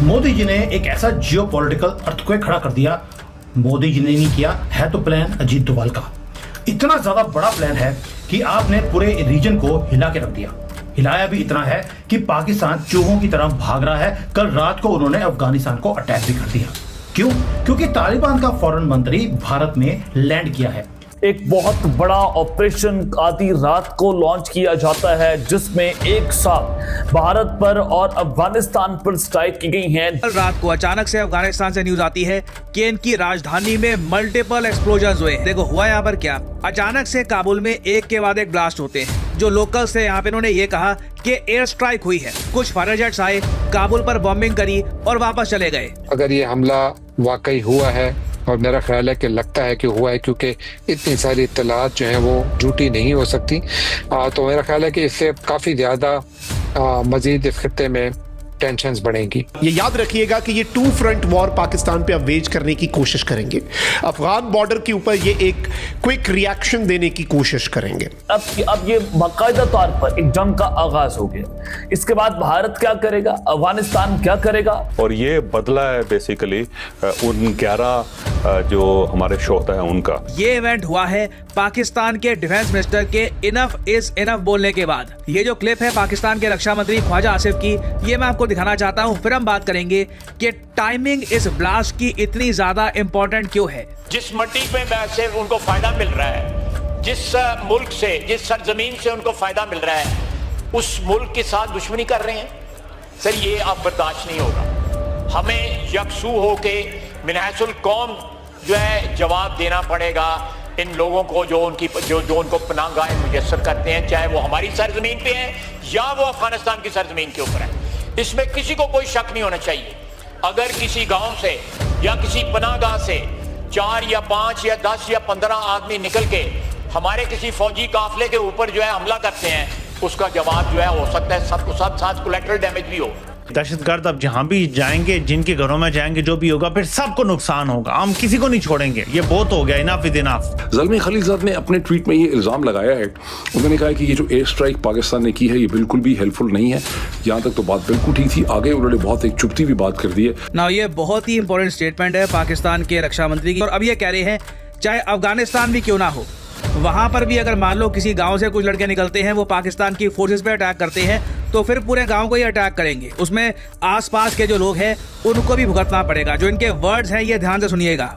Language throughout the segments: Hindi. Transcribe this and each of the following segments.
मोदी जी ने एक ऐसा जियोपॉलिटिकल अर्थक्वेक खड़ा कर दिया। मोदी जी ने नहीं किया है तो प्लान अजीत डोभाल का। इतना ज्यादा बड़ा प्लान है कि आपने पूरे रीजन को हिला के रख दिया। हिलाया भी इतना है कि पाकिस्तान चूहों की तरह भाग रहा है। कल रात को उन्होंने अफगानिस्तान को अटैक भी कर दिया। क्यों? क्योंकि तालिबान का फॉरेन मंत्री भारत में लैंड किया है। एक बहुत बड़ा ऑपरेशन आधी रात को लॉन्च किया जाता है जिसमें एक साथ भारत पर और अफगानिस्तान पर स्ट्राइक की गई है। कल रात को अचानक से अफगानिस्तान से न्यूज आती है कि इनकी राजधानी में मल्टीपल एक्सप्लोजन हुए। देखो हुआ यहाँ पर क्या, अचानक से काबुल में एक के बाद एक ब्लास्ट होते हैं। जो लोकल्स थे यहाँ पे इन्होंने ये कहा कि एयर स्ट्राइक हुई है। कुछ फाइटर जेट्स आए, काबुल पर बॉम्बिंग करी और वापस चले गए। अगर ये हमला वाकई हुआ है, और मेरा ख्याल है कि लगता है कि हुआ है, क्योंकि इतनी सारी इत्तलात जो हैं वो झूठी नहीं हो सकती, तो मेरा ख्याल है कि इससे काफ़ी ज़्यादा मज़ीद इस खित्ते में टेंशन्स बढ़ेंगी। ये याद रखिएगा कि ये 2 फ्रंट वॉर पाकिस्तान पे अब वेज करने की कोशिश करेंगे। अफगान बॉर्डर के ऊपर ये एक क्विक रिएक्शन देने की कोशिश करेंगे। अब ये बाकायदा तौर पर एक जंग का आगाज हो गया। इसके बाद भारत क्या करेगा, अफगानिस्तान क्या करेगा? और ये बदला है बेसिकली उन 11 जो हमारे शोहदा हैं उनका। ये इवेंट हुआ है पाकिस्तान के डिफेंस मिनिस्टर के इनफ इज इनफ बोलने के बाद। ये जो क्लिप है पाकिस्तान के रक्षा मंत्री ख्वाजा आसिफ की, ये मैं आपको दिखाना चाहता हूँ। फिर हम बात करेंगे कि टाइमिंग इस ब्लास्ट की इतनी ज्यादा इंपॉर्टेंट क्यों है। जिस मट्टी पे से उनको फायदा मिल रहा है, जिस मुल्क से, जिस सरजमीन से उनको फायदा मिल रहा है, उस मुल्क के साथ दुश्मनी कर रहे हैं। सर ये अब बर्दाश्त नहीं होगा। हमें यकसू होके मिनहसुल कौम जो है जवाब देना पड़ेगा इन लोगों को जो उनको पनाहगाह मुयस्सर करते हैं, चाहे वो हमारी सरजमीन पे है या वो अफगानिस्तान की सरजमीन के ऊपर है। इसमें किसी को कोई शक नहीं होना चाहिए। अगर किसी गांव से या किसी पनाहगाह से 4 या 5 या 10 या 15 आदमी निकल के हमारे किसी फौजी काफिले के ऊपर जो है हमला करते हैं, उसका जवाब जो है हो सकता है सबको साथ कोलैटरल डैमेज भी हो। दहशतगर्द अब जहां भी जाएंगे, जिनके घरों में जाएंगे, जो भी होगा, फिर सबको नुकसान होगा। हम किसी को नहीं छोड़ेंगे। ये बहुत हो गया, enough is enough. Zalmi Khalilzad ने अपने ट्वीट में ये इल्ज़ाम लगाया है। उन्होंने कहा कि ये जो एयर स्ट्राइक पाकिस्तान ने की है ये बिल्कुल भी हेल्पफुल नहीं है। यहाँ तक तो बात बिल्कुल ठीक थी, आगे उन्होंने बहुत एक चुभती हुई बात कर दी है। ना ये बहुत ही इंपॉर्टेंट स्टेटमेंट है पाकिस्तान के रक्षा मंत्री की। और अब ये कह रहे हैं चाहे अफगानिस्तान भी क्यों ना हो, वहां पर भी अगर मान लो किसी गांव से कुछ लड़के निकलते हैं, वो पाकिस्तान की फोर्सेस पे अटैक करते हैं, तो फिर पूरे गांव को ही अटैक करेंगे। उसमें आसपास के जो लोग हैं उनको भी भुगतना पड़ेगा। जो इनके वर्ड्स हैं ये ध्यान से सुनिएगा।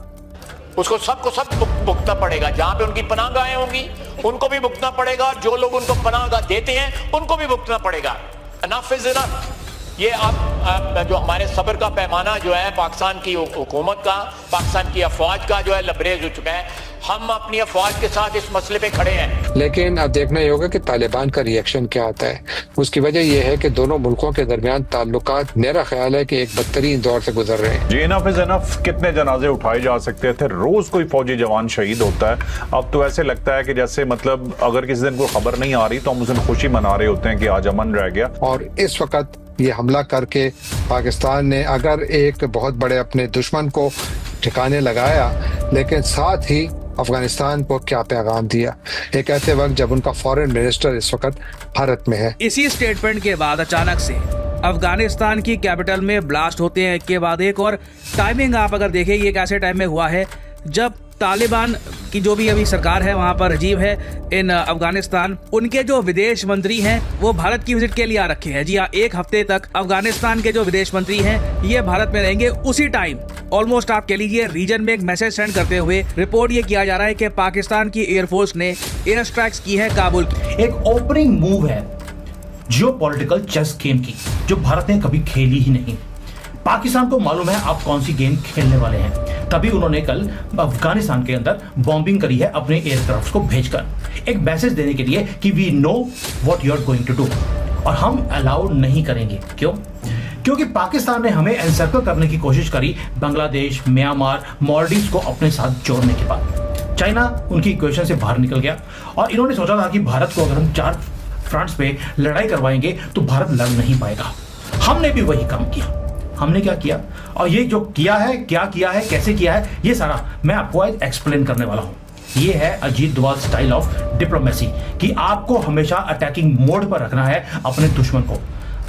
उसको सबको सब भुगतना पड़ेगा। जहां पे उनकी पनाहगाहें होंगी उनको भी भुगतना पड़ेगा, और जो लोग उनको पनाहगाह देते हैं उनको भी भुगतना पड़ेगा। Enough is enough. ये अब जो हमारे सब्र का पैमाना जो है पाकिस्तान की हुकूमत का, पाकिस्तान की अफवाज का जो है लबरेज हो चुका है। हम अपनी अफवाज के साथ इस मसले पे खड़े हैं। लेकिन अब देखना ही होगा कि तालिबान का रिएक्शन क्या आता है। उसकी वजह यह है कि दोनों मुल्कों के दरमियान ताल्लुकात, मेरा ख्याल है कि एक बदतरीन दौर से गुजर रहे हैं। जी इनफ इज इनफ। कितने जनाजे उठाए जा सकते थे, रोज कोई फौजी जवान शहीद होता है। अब तो ऐसे लगता है कि जैसे मतलब अगर किसी दिन कोई खबर नहीं आ रही तो हम उस दिन खुशी मना रहे होते हैं कि आज अमन रह गया। और इस वक्त ये हमला करके पाकिस्तान ने अगर एक बहुत बड़े अपने दुश्मन को ठिकाने लगाया, लेकिन साथ ही अफगानिस्तान को क्या पैगाम दिया एक ऐसे वक्त जब उनका फॉरेन मिनिस्टर इस वक्त भारत में है। इसी स्टेटमेंट के बाद अचानक से अफगानिस्तान की कैपिटल में ब्लास्ट होते हैं एक के बाद एक। और टाइमिंग आप अगर देखें ये कैसे टाइम में हुआ है जब तालिबान की जो भी अभी सरकार है वहां पर अजीब है इन अफगानिस्तान, उनके जो विदेश मंत्री हैं वो भारत की विजिट के लिए आ रखे हैं। जी हाँ, 1 हफ्ते तक अफगानिस्तान के जो विदेश मंत्री हैं ये भारत में रहेंगे। उसी टाइम ऑलमोस्ट आप कह लीजिए रीजन में एक मैसेज सेंड करते हुए रिपोर्ट ये किया जा रहा है कि पाकिस्तान की एयरफोर्स ने एयर स्ट्राइक्स की है काबुल की। एक ओपनिंग मूव है जियोपॉलिटिकल चेस गेम की, जो भारत ने कभी खेली ही नहीं। पाकिस्तान को मालूम है आप कौन सी गेम खेलने वाले हैं, तभी उन्होंने कल अफगानिस्तान के अंदर बॉम्बिंग करी है अपने एयरक्राफ्ट को भेजकर, एक मैसेज देने के लिए कि we know what you are going to do, और हम अलाउ नहीं करेंगे। क्यों? क्योंकि पाकिस्तान ने हमें एनसर्कल करने की कोशिश करी बांग्लादेश, म्यांमार, मॉलडीव्स को अपने साथ जोड़ने के बाद। चाइना उनकी इक्वेशन से बाहर निकल गया और इन्होंने सोचा था कि भारत को अगर हम 4 फ्रंट्स पे लड़ाई करवाएंगे तो भारत लड़ नहीं पाएगा। हमने भी वही काम किया। हमने क्या किया और ये जो किया है, क्या किया है, कैसे किया है, ये सारा मैं आपको आज एक्सप्लेन करने वाला हूं। ये है Ajit Doval style of diplomacy कि आपको हमेशा अटैकिंग मोड पर रखना है अपने दुश्मन को।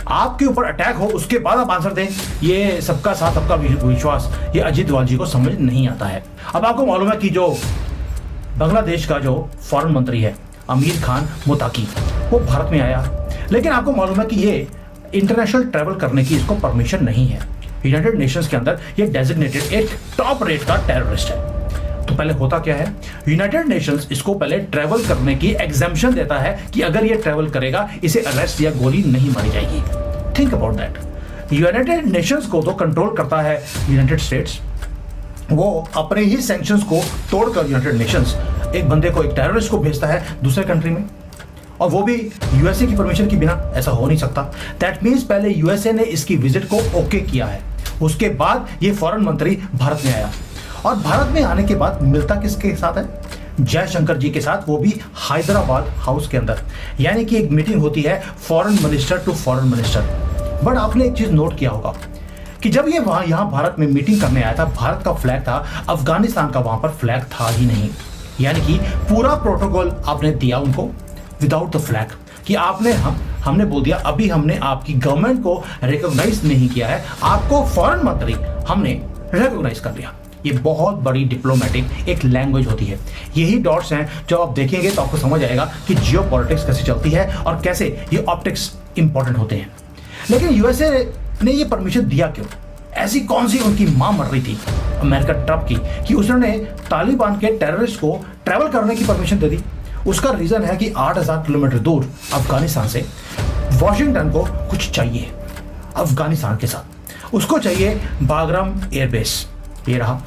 आपके ऊपर अटैक हो उसके बाद आप आंसर दें, ये सबका साथ सबका विश्वास, ये अजीत डोभाल जी को समझ नहीं आता है। अब आपको मालूम है कि जो बांग्लादेश का जो फॉरेन मंत्री है अमीर खान मुताकी, वो भारत में आया, लेकिन आपको मालूम है कि ये इंटरनेशनल ट्रैवल करने की इसको परमिशन नहीं है। यूनाइटेड नेशंस के अंदर ये डेजिग्नेटेड एक टॉप रेट का टेररिस्ट है। तो पहले होता क्या है, यूनाइटेड नेशंस इसको पहले ट्रैवल करने की एग्जाम्पशन देता है कि अगर ये ट्रैवल करेगा इसे अरेस्ट या गोली नहीं मारी जाएगी। Think about that. United Nations को तो कंट्रोल करता है यूनाइटेड स्टेट्स, वो अपने ही सैंक्शंस को तोड़कर यूनाइटेड नेशंस एक बंदे को, एक टेररिस्ट को भेजता है दूसरे कंट्री में, और वो भी यूएसए की परमिशन के बिना। ऐसा हो नहीं सकता। दैट मीन्स पहले यूएसए ने इसकी विजिट को ओके किया है, उसके बाद ये फॉरेन मंत्री भारत में आया, और भारत में आने के बाद मिलता किसके साथ है, जयशंकर जी के साथ, वो भी हैदराबाद हाउस के अंदर। यानी कि एक मीटिंग होती है foreign minister to foreign minister. But आपने एक चीज नोट किया होगा कि जब ये वहां यहां भारत में मीटिंग करने आया था, भारत का फ्लैग था, अफगानिस्तान का वहां पर फ्लैग था ही नहीं। यानी कि पूरा प्रोटोकॉल आपने दिया उनको विदाउट द फ्लैग, कि आपने हमने बोल दिया अभी हमने आपकी गवर्नमेंट को रिकॉग्नाइज नहीं किया है, आपको फॉरेन मंत्री हमने रिकॉग्नाइज कर लिया। ये बहुत बड़ी डिप्लोमेटिक एक लैंग्वेज होती है। यही डॉट्स हैं जो आप देखेंगे तो आपको समझ आएगा कि जियोपॉलिटिक्स कैसे चलती है और कैसे ये ऑप्टिक्स इंपॉर्टेंट होते हैं। लेकिन यूएसए ने ये परमिशन दिया क्यों? ऐसी कौन सी उनकी मां मर रही थी अमेरिका ट्रम्प की कि उसने तालिबान के टेररिस्ट को ट्रैवल करने की परमिशन दे दी? उसका रीजन है कि 8000 किलोमीटर दूर अफगानिस्तान से वॉशिंगटन को कुछ चाहिए अफगानिस्तान के साथ, उसको चाहिए बागराम एयरबेस, ये रहा।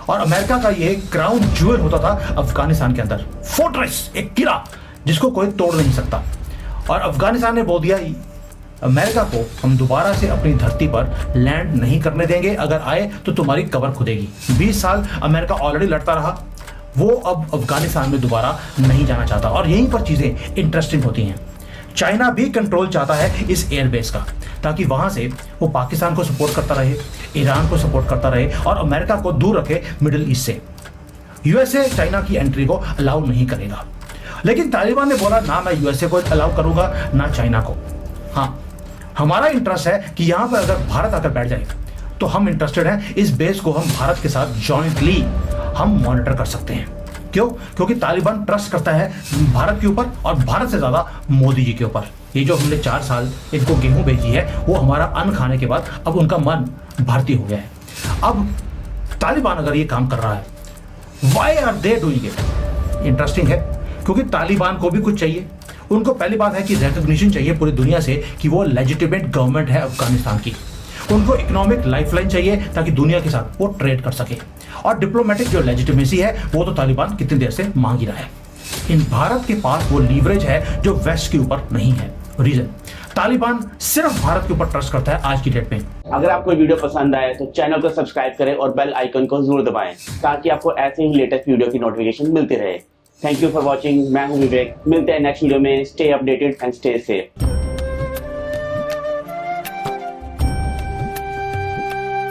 और अमेरिका का ये क्राउन ज्वेल होता था अफगानिस्तान के अंदर, फोर्ट्रेस, एक किला जिसको कोई तोड़ नहीं सकता। और अफगानिस्तान ने बोल दिया अमेरिका को हम दोबारा से अपनी धरती पर लैंड नहीं करने देंगे, अगर आए तो तुम्हारी कबर खुदेगी। 20 साल अमेरिका ऑलरेडी लड़ता रहा, वो अब अफगानिस्तान में दोबारा नहीं जाना चाहता। और यहीं पर चीजें इंटरेस्टिंग होती हैं। चाइना भी कंट्रोल चाहता है इस एयरबेस का, ताकि वहां से वो पाकिस्तान को सपोर्ट करता रहे, ईरान को सपोर्ट करता रहे और अमेरिका को दूर रखे मिडिल ईस्ट से। यूएसए चाइना की एंट्री को अलाउ नहीं करेगा। लेकिन तालिबान ने बोला ना मैं यूएसए को अलाउ करूंगा ना चाइना को। हाँ, हमारा इंटरेस्ट है कि यहां पर अगर भारत आकर बैठ जाए तो हम इंटरेस्टेड हैं इस बेस को हम भारत के साथ जॉइंटली हम मॉनिटर कर सकते हैं। क्यों? क्योंकि तालिबान ट्रस्ट करता है भारत के ऊपर और भारत से ज्यादा मोदी जी के ऊपर। ये जो हमने 4 साल इनको गेहूं भेजी है वो हमारा अन्न खाने के बाद अब उनका मन भारतीय हो गया है। अब तालिबान अगर ये काम कर रहा है, why are they doing it? Interesting है, क्योंकि तालिबान को भी कुछ चाहिए। उनको पहली बात है कि रिकॉग्निशन चाहिए पूरी दुनिया से कि वो लेजिटिमेट गवर्नमेंट है अफगानिस्तान की। उनको इकोनॉमिक लाइफलाइन चाहिए ताकि दुनिया के साथ वो ट्रेड कर सके। और डिप्लोमेटिक जो लेजिटिमेसी है वो तो तालिबान कितनी देर से मांग ही रहा है। इन भारत के पास वो लीवरेज है जो वेस्ट के ऊपर नहीं है। रीजन, तालिबान सिर्फ भारत के ऊपर ट्रस्ट करता है आज की डेट में। अगर आपको वीडियो पसंद आए तो चैनल को सब्सक्राइब करें और बेल आइकन को जरूर दबाएं ताकि आपको ऐसे ही लेटेस्ट वीडियो की नोटिफिकेशन मिलती रहे। Thank you for watching. मैं हूं विवेक। मिलते हैं नेक्स्ट वीडियो में। Stay updated and stay safe.